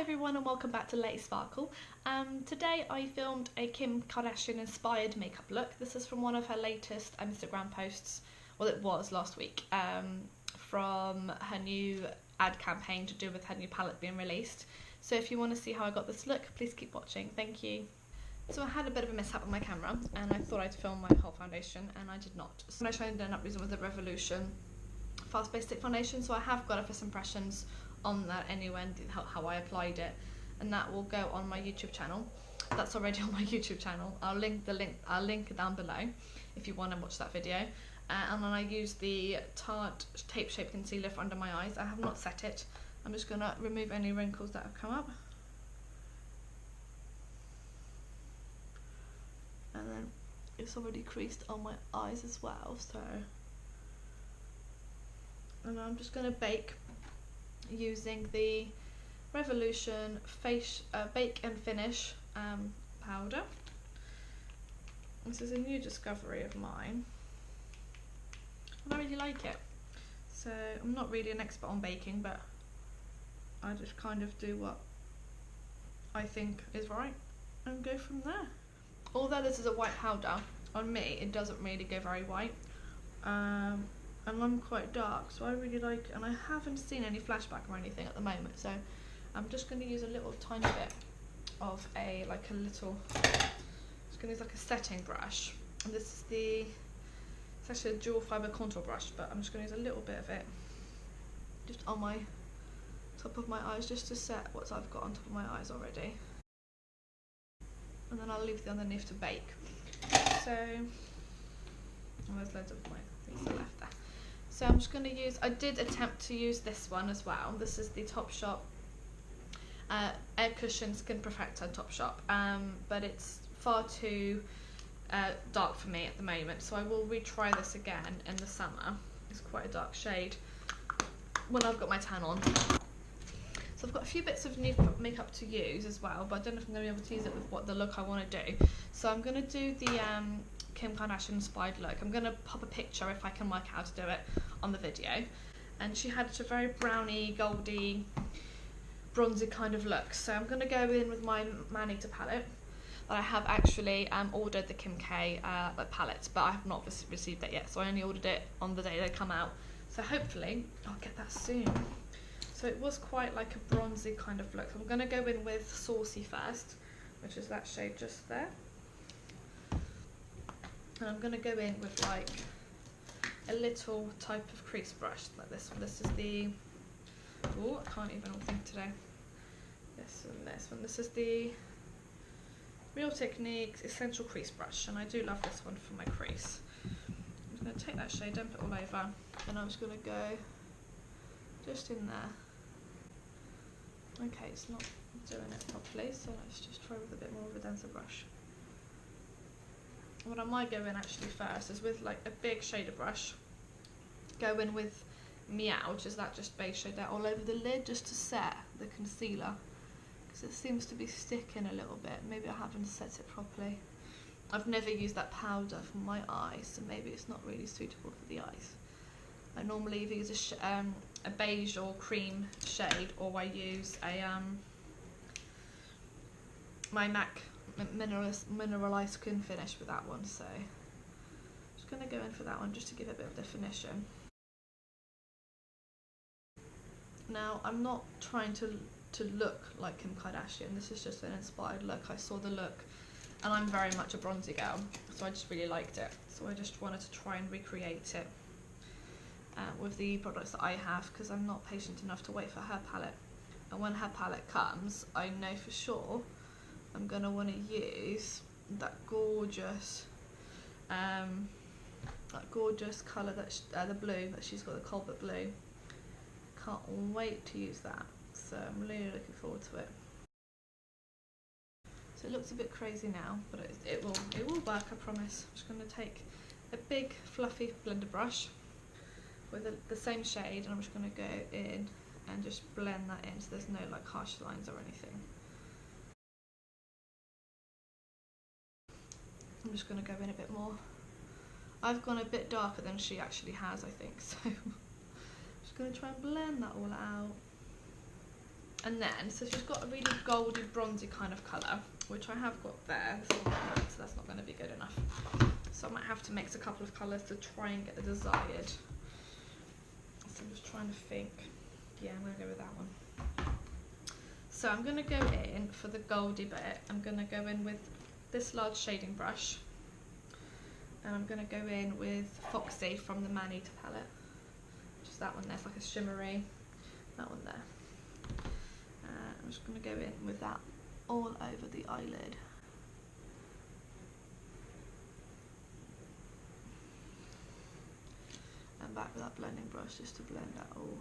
everyone and welcome back to Letty Sparkle. Today I filmed a Kim Kardashian inspired makeup look. This is from one of her latest Instagram posts, well it was last week, from her new ad campaign to do with her new palette being released. So if you want to see how I got this look, please keep watching. Thank you. So I had a bit of a mishap with my camera and I thought I'd film my whole foundation and I did not. So the foundation I ended up using was the Revolution Fast Basic Foundation, so I have got a first impressions on that anyway, and how I applied it, and that will go on my YouTube channel. That's already on my YouTube channel. I'll link it down below if you want to watch that video. And then I use the Tarte tape shape concealer for under my eyes. I have not set it. I'm just gonna remove any wrinkles that have come up, and then it's already creased on my eyes as well. So, and I'm just gonna bake using the Revolution Bake and Finish powder. This is a new discovery of mine and I really like it. So I'm not really an expert on baking, but I just kind of do what I think is right and go from there. Although this is a white powder, on me it doesn't really go very white. And I'm quite dark, so I really like it, and I haven't seen any flashback or anything at the moment, so I'm just going to use a little tiny bit of just going to use like a setting brush, and this is it's actually a dual fibre contour brush, but I'm just going to use a little bit of it just on my top of my eyes, just to set what I've got on top of my eyes already, and then I'll leave the underneath to bake. So, there's loads of my things left there. So I'm just going to use, I did attempt to use this one as well. This is the Topshop Air Cushion Skin Perfector Topshop, but it's far too dark for me at the moment. So I will retry this again in the summer. It's quite a dark shade when I've got my tan on. So I've got a few bits of new makeup to use as well, but I don't know if I'm going to be able to use it with what the look I want to do. So I'm going to do the Kim Kardashian inspired look. I'm going to pop a picture if I can work out how to do it on the video. And she had a very browny, goldy, bronzy kind of look. So I'm going to go in with my Man-Eater palette. I have actually ordered the Kim K palette, but I have not received that yet. So I only ordered it on the day they come out. So hopefully I'll get that soon. So it was quite like a bronzy kind of look. So I'm going to go in with Saucy first, which is that shade just there. And I'm going to go in with like a little type of crease brush like this one. This is the, oh, I can't even think today. This and this one. This is the Real Techniques Essential Crease Brush, and I do love this one for my crease. I'm just going to take that shade, dump it all over, and I'm just going to go just in there. Okay, it's not doing it properly, so let's just try with a bit more of a denser brush. What I might go in actually first is with like a big shader brush, go in with Meow, which is that just base shade there, all over the lid just to set the concealer, because it seems to be sticking a little bit. Maybe I haven't set it properly. I've never used that powder for my eyes, so maybe it's not really suitable for the eyes. I normally either use a beige or cream shade, or I use a my MAC mineralized skin finish with that one. So I'm just going to go in for that one just to give it a bit of definition. Now I'm not trying to look like Kim Kardashian. This is just an inspired look. I saw the look and I'm very much a bronzy girl, so I just really liked it. So I just wanted to try and recreate it with the products that I have, because I'm not patient enough to wait for her palette. And when her palette comes, I know for sure I'm going to want to use that gorgeous colour, that the blue that she's got, the Colbert blue. Can't wait to use that, so I'm really looking forward to it. So it looks a bit crazy now, but it will work, I promise. I'm just going to take a big fluffy blender brush with the same shade, and I'm just going to go in and just blend that in so there's no like harsh lines or anything. I'm just going to go in a bit more. I've gone a bit darker than she actually has, I think, so I'm just going to try and blend that all out. And then, so she's got a really goldy, bronzy kind of colour, which I have got there. This is not matte, so that's not going to be good enough. So I might have to mix a couple of colours to try and get the desired. So I'm just trying to think. Yeah, I'm going to go with that one. So I'm going to go in for the goldy bit. I'm going to go in with this large shading brush. And I'm going to go in with Foxy from the Man-Eater palette. Just that one there, it's like a shimmery. That one there. I'm just going to go in with that all over the eyelid. And back with that blending brush just to blend that all.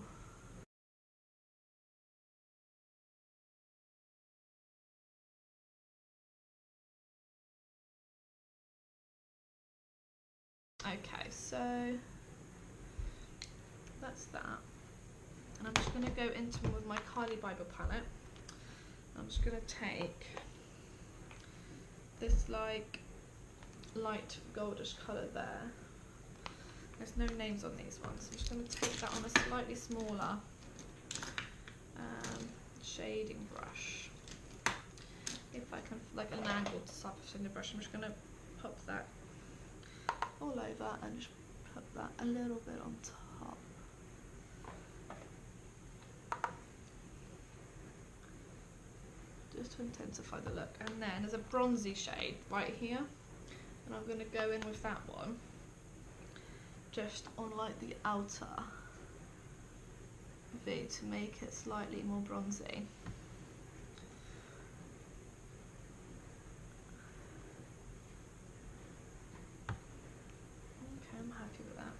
Okay, so that's that. And I'm just going to go into with my Kylie Bible palette. I'm just going to take this like light goldish colour there. There's no names on these ones. I'm just going to take that on a slightly smaller shading brush. If I can, like an angled shading brush, I'm just going to pop that all over and just put that a little bit on top. Just to intensify the look. And then there's a bronzy shade right here, and I'm going to go in with that one just on like the outer V to make it slightly more bronzy. Okay, I'm happy with that.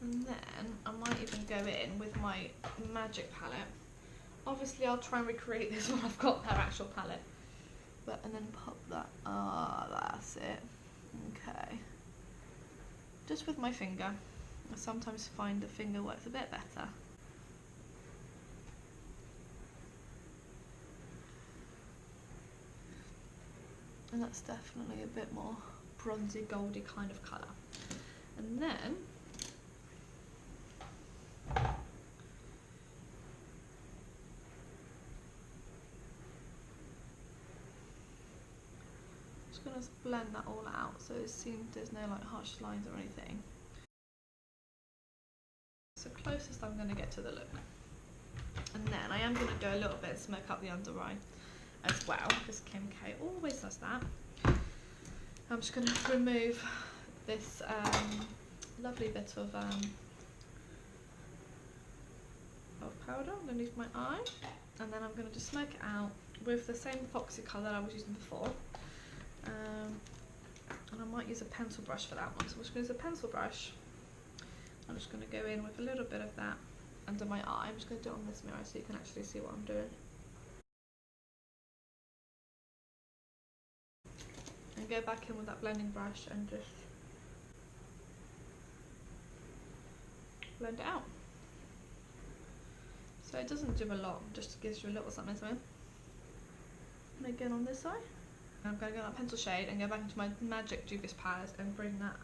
And then I might even go in with my Magic palette. Obviously I'll try and recreate this when I've got her actual palette. And then pop that, that's it. Okay. Just with my finger. I sometimes find the finger works a bit better. And that's definitely a bit more bronzy, goldy kind of colour. And then just going to blend that all out so it seems there's no like harsh lines or anything. So closest I'm going to get to the look. And then I am going to go a little bit and smoke up the under eye as well, because Kim K always does that. I'm just going to remove this lovely bit of powder underneath my eye, and then I'm going to just smoke it out with the same Foxy colour I was using before. And I might use a pencil brush for that one, so I'm just going to use a pencil brush. I'm just going to go in with a little bit of that under my eye. I'm just going to do it on this mirror so you can actually see what I'm doing. And go back in with that blending brush and just blend it out. So it doesn't do a lot, just gives you a little something. And again on this side. I'm going to get that pencil shade and go back into my Magic Dubious palette and bring that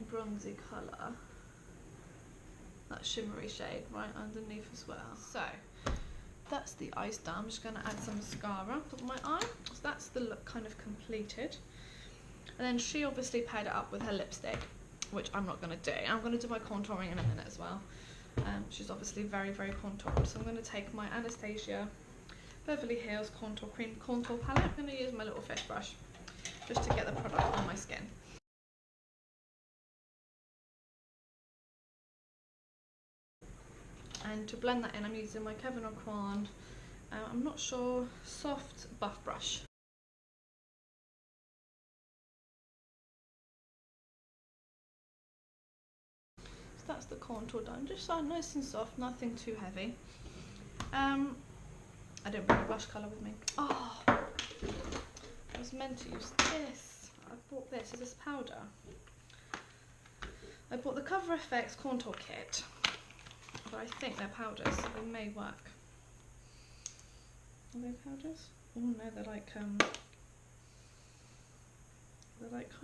bronzy colour, that shimmery shade right underneath as well. So that's the eyes done. I'm just going to add some mascara to my eye. So that's the look kind of completed. And then she obviously paired it up with her lipstick, which I'm not going to do. I'm going to do my contouring in a minute as well. She's obviously very, very contoured. So I'm going to take my Anastasia Beverly Hills Contour Cream Contour Palette. I'm going to use my little fish brush just to get the product on my skin. And to blend that in, I'm using my Kevyn Aucoin, I'm not sure, soft buff brush. So that's the contour done, just so nice and soft, nothing too heavy. I didn't bring a blush colour with me. Oh, I was meant to use this. I bought this as this powder. I bought the Cover FX contour kit, but I think they're powders, so they may work. Are they powders? Oh no, they're like kind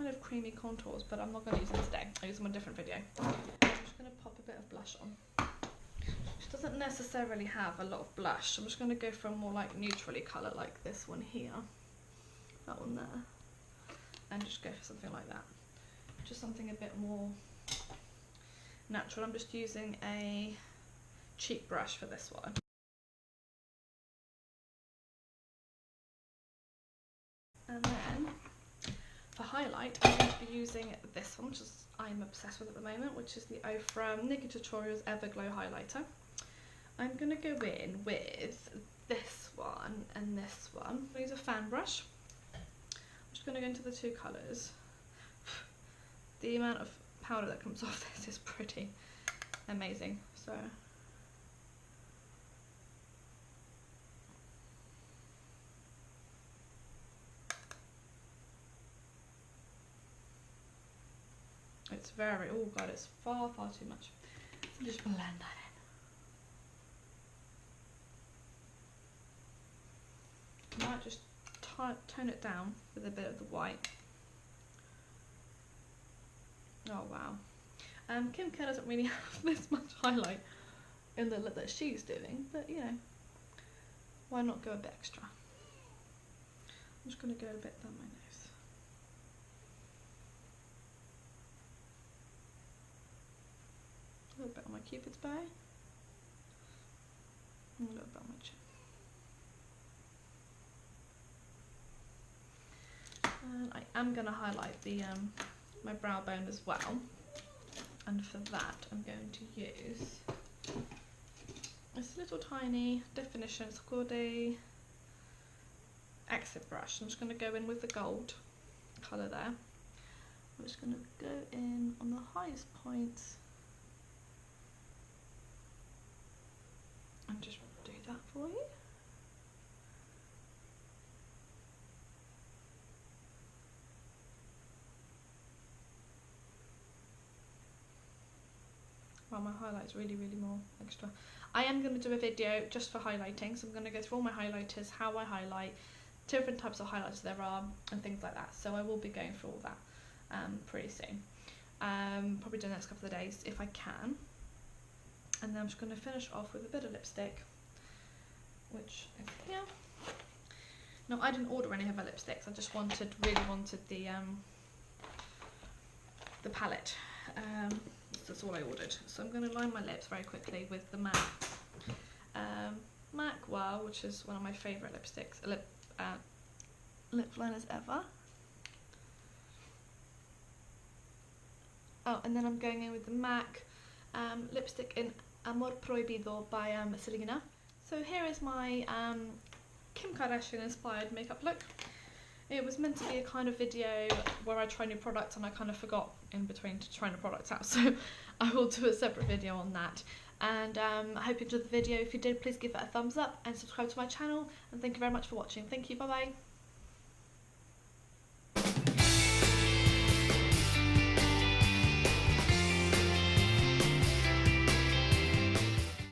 of creamy contours, but I'm not going to use them today. I'll use them in a different video. I'm just going to pop a bit of blush on. She doesn't necessarily have a lot of blush. I'm just going to go for a more like neutrally colour like this one here. That one there. And just go for something like that. Just something a bit more natural. I'm just using a cheap brush for this one. And then for highlight, I'm going to be using this one, which is I'm obsessed with at the moment, which is the O from Nikki Tutorials Everglow Highlighter. I'm going to go in with this one and this one. I'm going to use a fan brush. I'm just going to go into the two colours. The amount of powder that comes off this is pretty amazing. So it's very, oh god, it's far too much. So just blend that in. I might just tone it down with a bit of the white. Oh wow. Kim K doesn't really have this much highlight in the look that she's doing, but you know, why not go a bit extra? I'm just going to go a bit down my nose. A little bit on my cupid's bow. And a little bit on my chin. And I am going to highlight the my brow bone as well. And for that, I'm going to use this little tiny definition. It's called a exit brush. I'm just going to go in with the gold colour there. I'm just going to go in on the highest points and just do that for you. Well, my highlight's really more extra. I am going to do a video just for highlighting, so I'm going to go through all my highlighters, how I highlight, different types of highlighters there are, and things like that. So I will be going through all that pretty soon. Probably do the next couple of days if I can. And then I'm just going to finish off with a bit of lipstick, which is here. No, I didn't order any of her lipsticks. I just really wanted the palette. That's all I ordered. So I'm going to line my lips very quickly with the MAC Wow, which is one of my favourite lipsticks, lip liners ever. Oh, and then I'm going in with the MAC lipstick in Amor Prohibido by Selena. So here is my Kim Kardashian inspired makeup look. It was meant to be a kind of video where I try new products, and I kind of forgot in between to try new products out, so I will do a separate video on that. And I hope you enjoyed the video. If you did, please give it a thumbs up and subscribe to my channel, and thank you very much for watching. Thank you, bye bye.